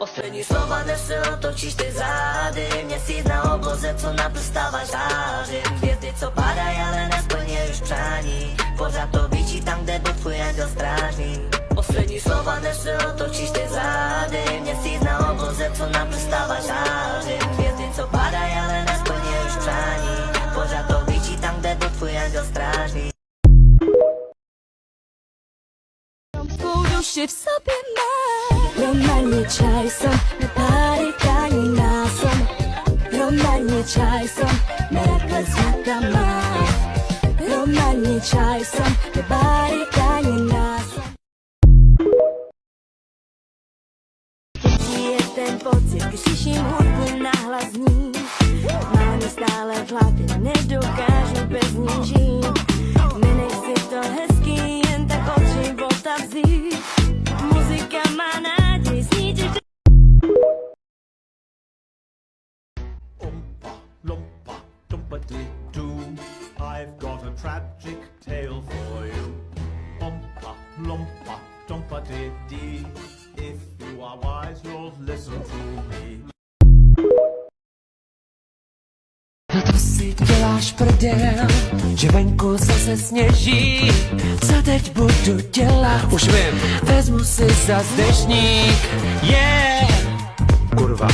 Poslední slova, než se otočíš ty zády. Měsíc na obloze, co na prstava žáří. Hvězdy, co padají, ale nesplňují už přání. Pořád to vyčítám, kde byl tvůj angel strážný. Poslední slova, než se otočíš ty zády. Měsíc na obloze, co na prstava žáří. Hvězdy, co padají, ale nesplňují už přání. Pořád to vyčítám, kde byl tvůj angel strážný. Duši v sobě má Romaně čaj som, nepárikání násom Romaně čaj som, nekles světa má Romaně čaj som, nepárikání násom Těžší je ten pocit, když slyším hudbu nahlas zní Mám ji stále v hlavě, nedokážu bez ní žít Minej si to hezký, jen tak od života vzít Muzika má nádej, snížit Oompa, loompa, dumpity-doo, I've got a tragic tale for you. Oompa, loompa, dumpity-dee, if you are wise, you'll listen to me. No to si děláš prdel, že venku zase sněží. Co teď budu dělat? Už vím, vezmu si zas deštník. Yeah! Kurva.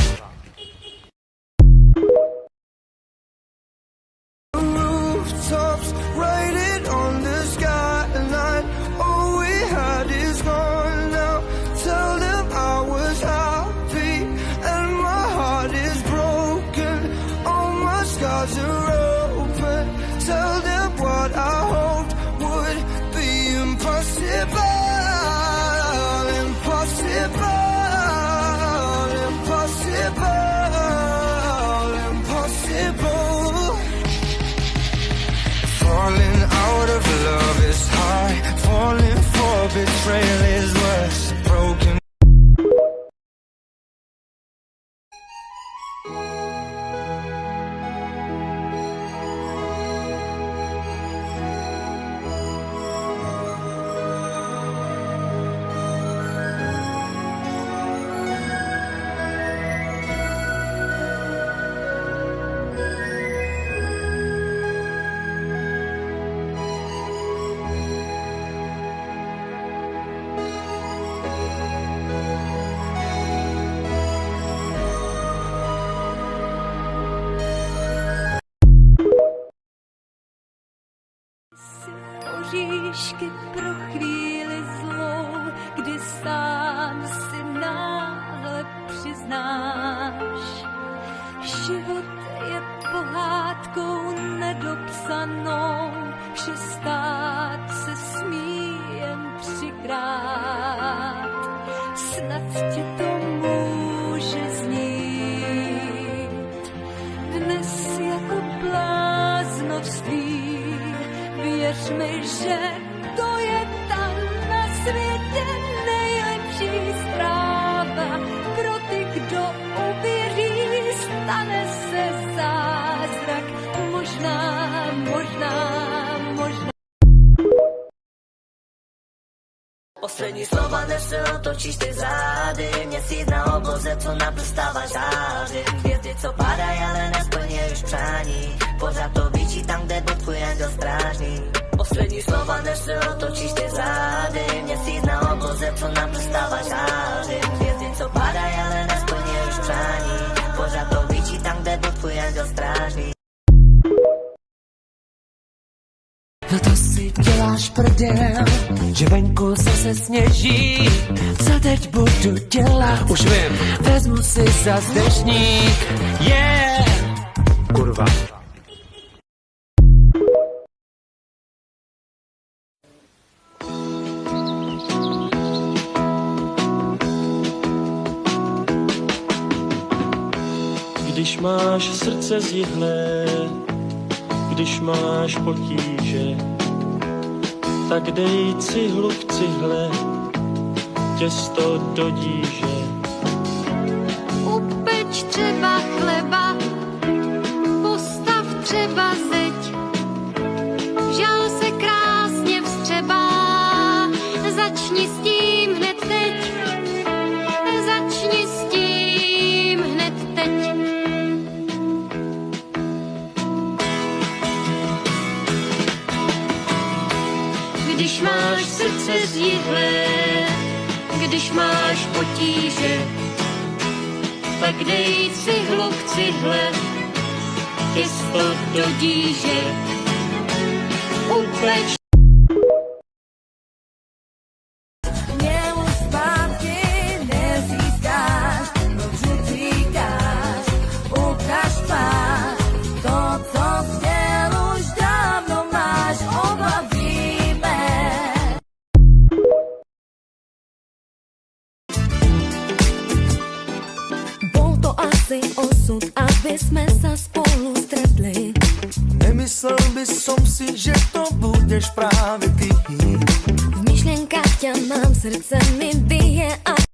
Rooftops, writing on the skyline. All we had is gone now. Tell them I was happy and my heart is broken. All my scars are open. Tell them what I hoped would be impossible. Impossible. Impossible. Impossible. Falling out of love is hard. Falling for betrayal is worse. Broken. Oříšky pro chvíli zlou, kdy sám si náhle přiznáš. Život je pohádkou nedopsanou, že stát se smí jen třikrát. Snad ti to může znít dnes jako bláznovství. Věř mi, že to je ta na světě nejlepší zpráva. Pro ty, kdo uvěří, stane se zázrak. Možná. Poslední slova, než se otočíš ty zády. Měsíc na obloze, co na prstava žáří. Hvězdy, co padají, ale nesplňují už přání. Pořád to vyčítám, kde byl tvůj angel strážný. Poslední slova, než se otočíš ty zády. Měsíc na obloze, co na prstava žáří. Hvězdy, co padají, ale nesplňují už přání. Pořád to vyčítám, kde byl tvůj angel strážný. No to si děláš prdel, že venku zase sněží. Co teď budu dělat? Už vím, vezmu si zas deštník. Yeah! Kurva. Když máš srdce zihlé, když máš potíže, tak dej cihlu k cihle, těsto do díže. Upeč třeba chleba, postav třeba zeď, žal se krásně vstřebá, začni s tím hned teď, začni s tím. srdce z jihle, když máš potíže, tak dej cihlu k cihle, kysto do díže, upleč. Mělu zpátky nezískáš, proč utíkáš, ukaž tvář, to, co chtěl už dávno máš, oba víme. Bol to asi osud, aby jsme sa spolu stretli. Nemyslel by som si, že to budeš práve ty. V myšlienkach ťa mám, srdce mi bije a